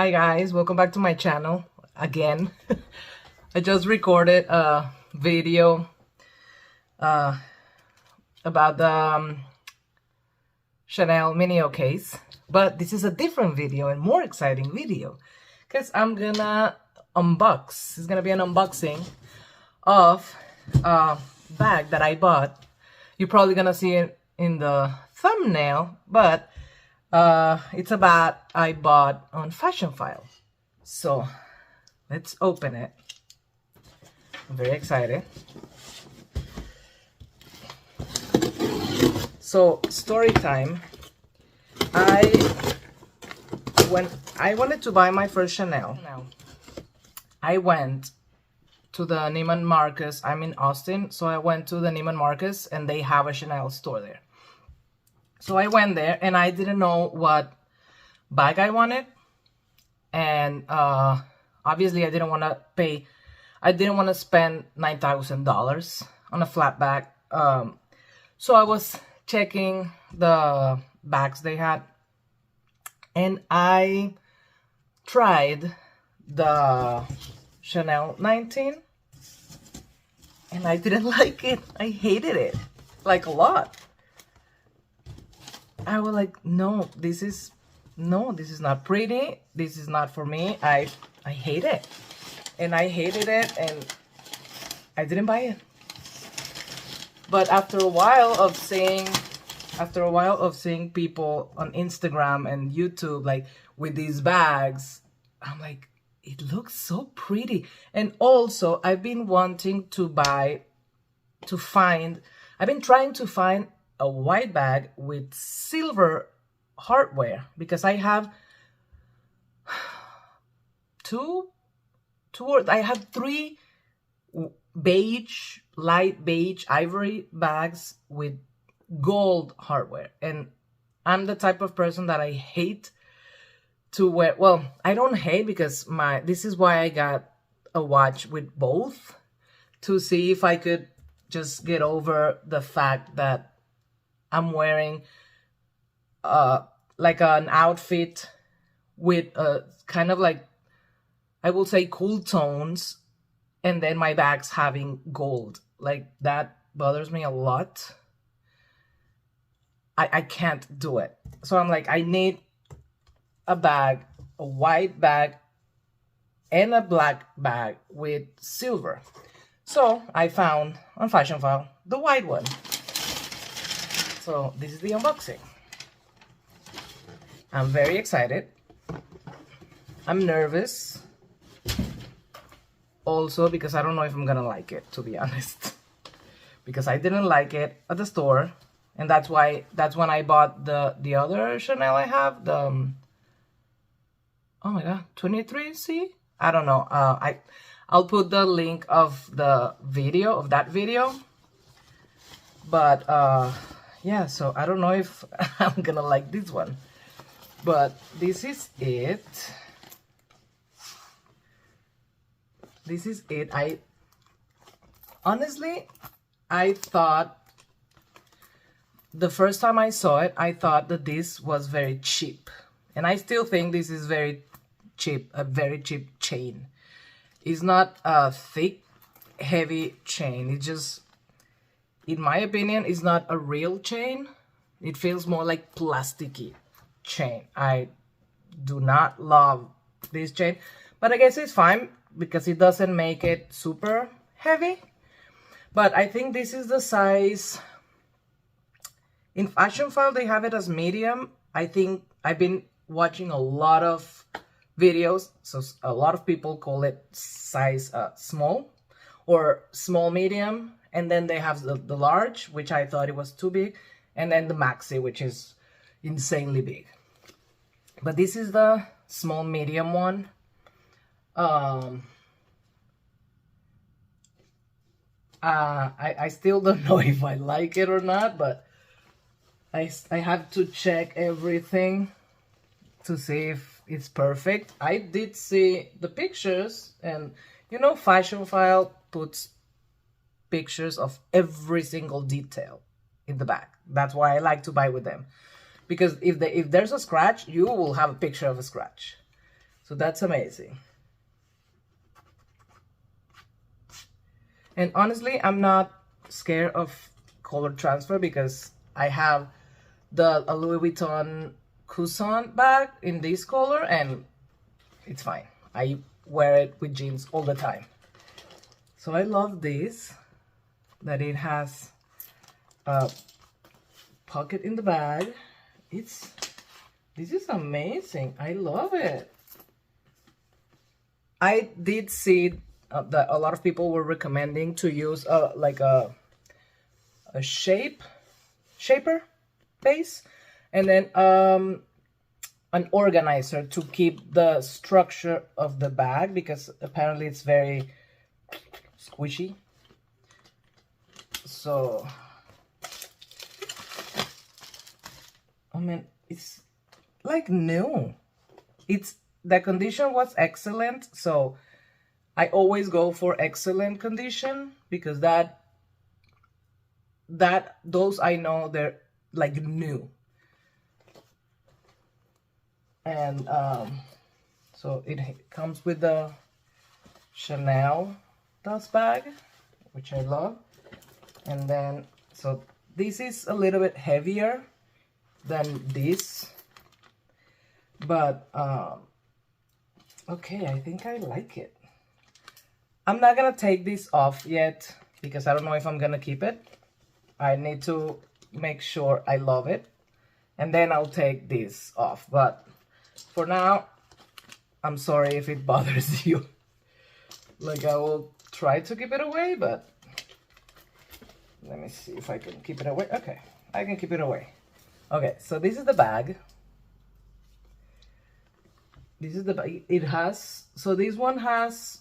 Hi guys, welcome back to my channel again. I just recorded a video about the Chanel Minio case, but this is a different video and more exciting video because I'm gonna unbox. It's gonna be an unboxing of a bag that I bought. You're probably gonna see it in the thumbnail, but it's a bag I bought on Fashionphile. So let's open it. I'm very excited. So story time. When I wanted to buy my first Chanel, I went to the Neiman Marcus. I'm in Austin, so I went to the Neiman Marcus and they have a Chanel store there. So I went there and I didn't know what bag I wanted, and obviously I didn't want to spend $9,000 on a flat bag. So I was checking the bags they had, and I tried the Chanel 19 and I didn't like it. I hated it like a lot. I was like, no, this is not pretty. This is not for me. I hate it. And I hated it and I didn't buy it. But after a while of seeing people on Instagram and YouTube like with these bags, I'm like, it looks so pretty. And also I've been wanting I've been trying to find a white bag with silver hardware, because I have I have three light beige ivory bags with gold hardware, and I'm the type of person that I hate to wear. Well, I don't hate, because this is why I got a watch with both, to see if I could just get over the fact that I'm wearing like an outfit with kind of like, I will say, cool tones, and then my bag's having gold. Like, that bothers me a lot. I can't do it. So I'm like, I need a bag, a white bag and a black bag with silver. So I found on Fashionphile the white one. So this is the unboxing. I'm very excited. I'm nervous. Also because I don't know if I'm gonna like it, to be honest. Because I didn't like it at the store. And that's when I bought the other Chanel I have. The, oh my god, 23C? I don't know. I'll put the link of that video. But yeah, so I don't know if I'm gonna like this one, but this is it. Honestly, I thought, the first time I saw it, I thought that this was very cheap, and I still think this is very cheap, a very cheap chain. It's not a thick, heavy chain. It just, in my opinion, it's not a real chain. It feels more like plasticky chain. I do not love this chain, but I guess it's fine because it doesn't make it super heavy. But I think this is the size. In Fashionphile, they have it as medium. I think I've been watching a lot of videos, so a lot of people call it size small or small medium. And then they have the large, which I thought it was too big. And then the maxi, which is insanely big. But this is the small medium one. I still don't know if I like it or not, but I have to check everything to see if it's perfect. I did see the pictures, and you know, Fashionphile puts pictures of every single detail in the back. That's why I like to buy with them, because if there's a scratch, you will have a picture of a scratch. So that's amazing. And honestly, I'm not scared of color transfer because I have the Louis Vuitton Cousin bag in this color and it's fine. I wear it with jeans all the time. So I love this, that it has a pocket in the bag. This is amazing. I love it. I did see that a lot of people were recommending to use like a shaper base, and then an organizer to keep the structure of the bag, because apparently it's very squishy. So I mean, it's like new. The condition was excellent, so I always go for excellent condition, because those I know they're like new. And so it comes with the Chanel dust bag, which I love. And then, so this is a little bit heavier than this, but okay, I think I like it. I'm not gonna take this off yet because I don't know if I'm gonna keep it. I need to make sure I love it, and then I'll take this off. But for now, I'm sorry if it bothers you. Like, I will try to keep it away, but let me see if I can keep it away. Okay, I can keep it away. Okay, so this is the bag. This is the bag. It has, so this one has,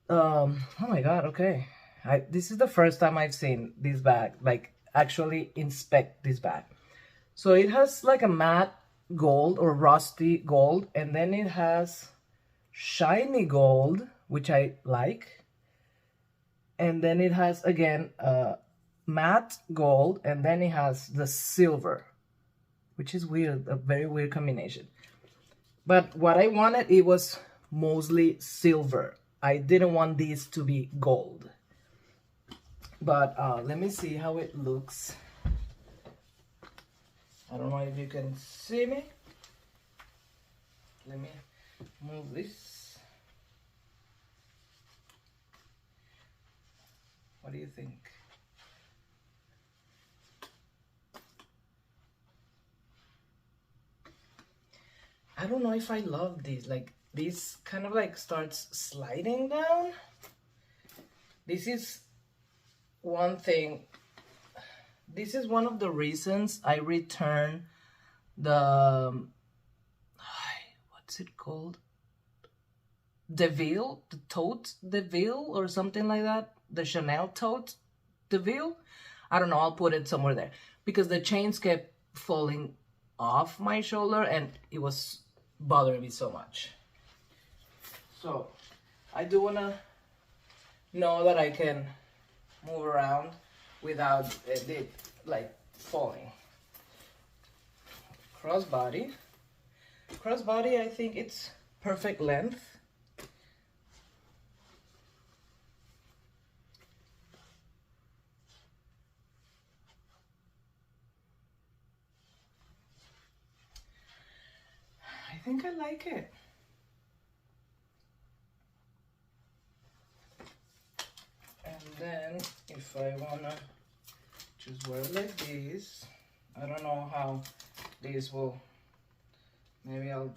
oh my God, okay. This is the first time I've seen this bag, like actually inspect this bag. So it has like a matte gold or rusty gold, and then it has shiny gold, which I like. And then it has again matte gold, and then it has the silver, which is weird, a very weird combination. But what I wanted, it was mostly silver. I didn't want these to be gold. But let me see how it looks. I don't know if you can see me. Let me move this. What do you think? I don't know if I love these. Like, this kind of like starts sliding down. This is one thing. This is one of the reasons I returned the, what's it called? Deville, the tote Deville or something like that. The Chanel tote Deville. I don't know, I'll put it somewhere there. Because the chains kept falling off my shoulder and it was bothering me so much. So I do want to know that I can move around without it like falling. Crossbody, I think it's perfect length. I think I like it. And then if I wanna just wear it like this, I don't know how these will, maybe I'll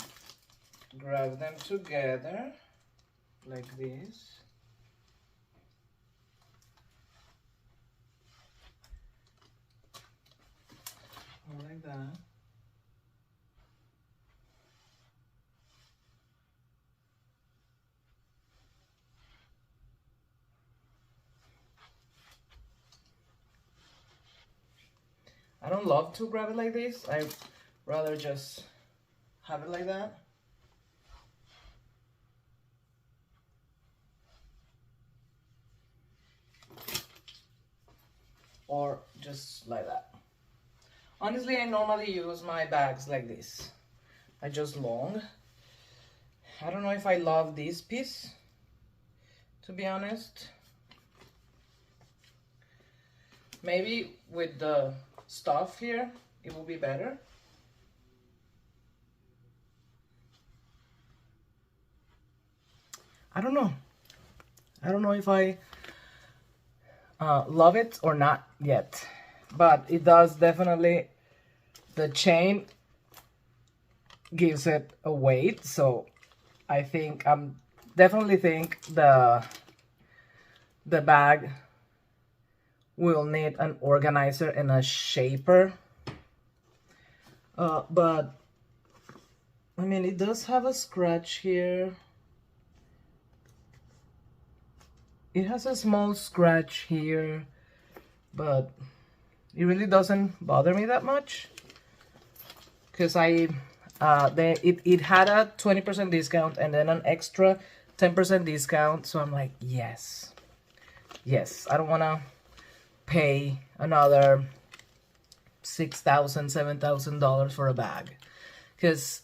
grab them together like this. Or like that. I don't love to grab it like this. I rather just have it like that. Or just like that. Honestly, I normally use my bags like this. I just long. I don't know if I love this piece, to be honest. Maybe with the stuff here, it will be better. I don't know. I don't know if I love it or not yet, but it does definitely, the chain gives it a weight, so I think definitely think the bag will need an organizer and a shaper, but I mean, it does have a scratch here. It has a small scratch here, but it really doesn't bother me that much, because it had a 20% discount and then an extra 10% discount, so I'm like, yes, I don't want to pay another $6,000, $7,000 for a bag, because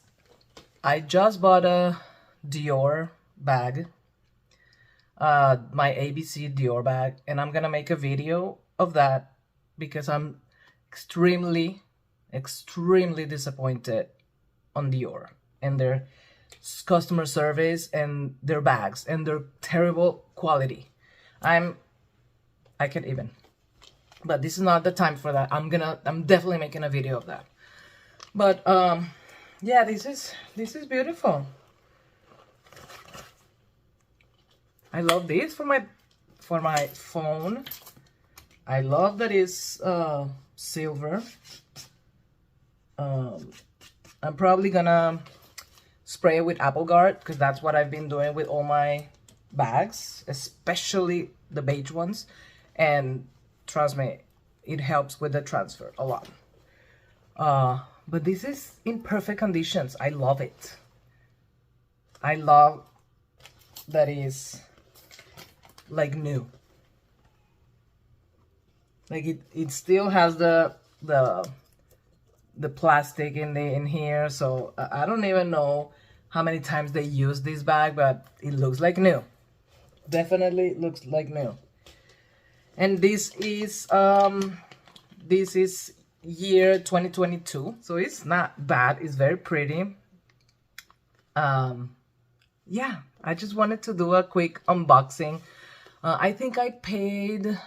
I just bought a Dior bag, my ABC Dior bag, and I'm gonna make a video of that because I'm extremely disappointed on Dior and their customer service and their bags and their terrible quality. I can't even, but this is not the time for that. I'm definitely making a video of that. But yeah, this is beautiful. I love this for my phone. I love that it's silver. I'm probably gonna spray it with Apple Guard, because that's what I've been doing with all my bags, especially the beige ones, and trust me, it helps with the transfer a lot. But this is in perfect conditions. I love it. I love that is like new. Like it still has the plastic in here, so I don't even know how many times they use this bag, but it looks like new. Definitely looks like new. And this is year 2022, so it's not bad. It's very pretty. Yeah, I just wanted to do a quick unboxing. I think I paid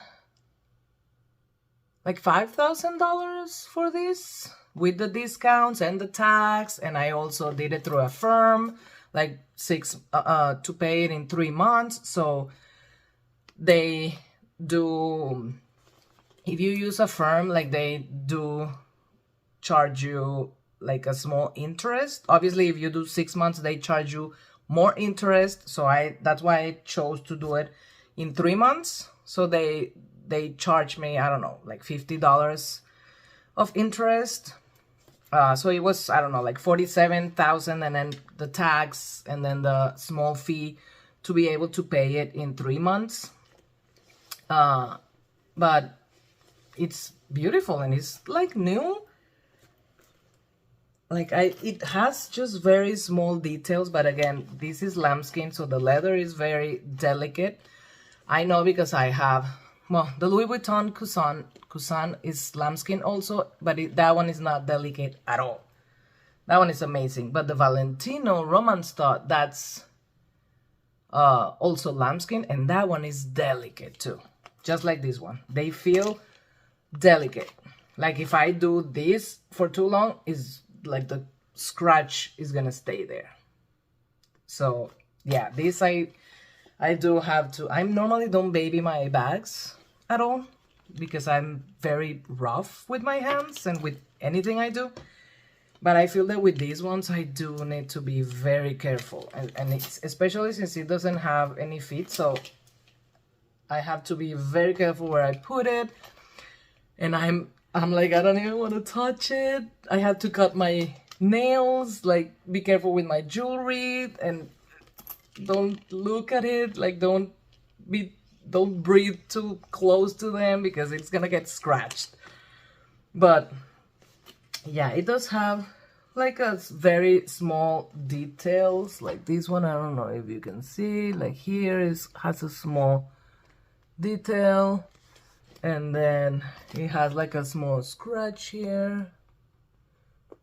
like $5,000 for this with the discounts and the tax, and I also did it through a firm, like to pay it in 3 months. So they do, if you use a firm, like they do charge you like a small interest. Obviously, if you do 6 months, they charge you more interest. So that's why I chose to do it in 3 months. So they charge me, I don't know, like $50 of interest. So it was, I don't know, like $47,000, and then the tax and then the small fee to be able to pay it in 3 months. But it's beautiful and it's like new. Like it has just very small details, but again, this is lambskin, so the leather is very delicate. I know because I have, well, the Louis Vuitton Cousin is lambskin also, but that one is not delicate at all. That one is amazing. But the Valentino Roman stud, that's also lambskin, and that one is delicate too. Just like this one. They feel delicate. Like if I do this for too long, is like the scratch is gonna stay there. So yeah, this I do have to, I normally don't baby my bags at all because I'm very rough with my hands and with anything I do. But I feel that with these ones, I do need to be very careful. And it's, especially since it doesn't have any feet, so I have to be very careful where I put it. And I'm like, I don't even want to touch it. I have to cut my nails, like be careful with my jewelry, and don't look at it, like don't breathe too close to them because it's gonna get scratched. But yeah, it does have like a very small details, like this one. I don't know if you can see, like here has a small detail, and then it has like a small scratch here.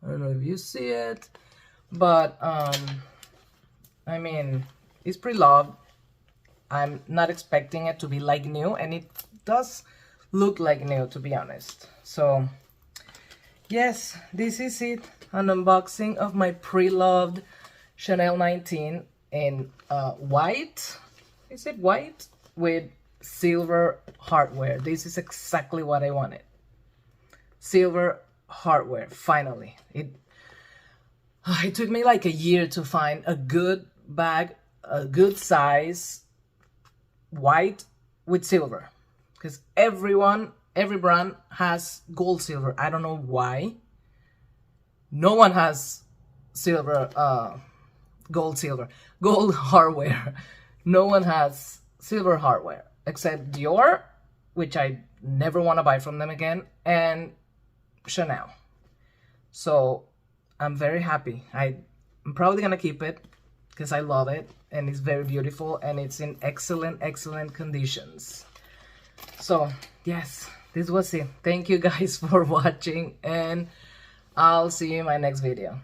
I don't know if you see it, but I mean, it's pre-loved. I'm not expecting it to be like new, and it does look like new, to be honest. So yes, this is it, an unboxing of my pre-loved Chanel 19 in white. Is it white? With silver hardware. This is exactly what I wanted. Silver hardware, finally. It took me like a year to find a good bag, a good size, white with silver, because every brand has gold silver. I don't know why. No one has silver, gold hardware. No one has silver hardware except Dior, which I never want to buy from them again, and Chanel. So I'm very happy. I'm probably gonna keep it because I love it, and it's very beautiful, and it's in excellent conditions. So yes, this was it. Thank you guys for watching, and I'll see you in my next video.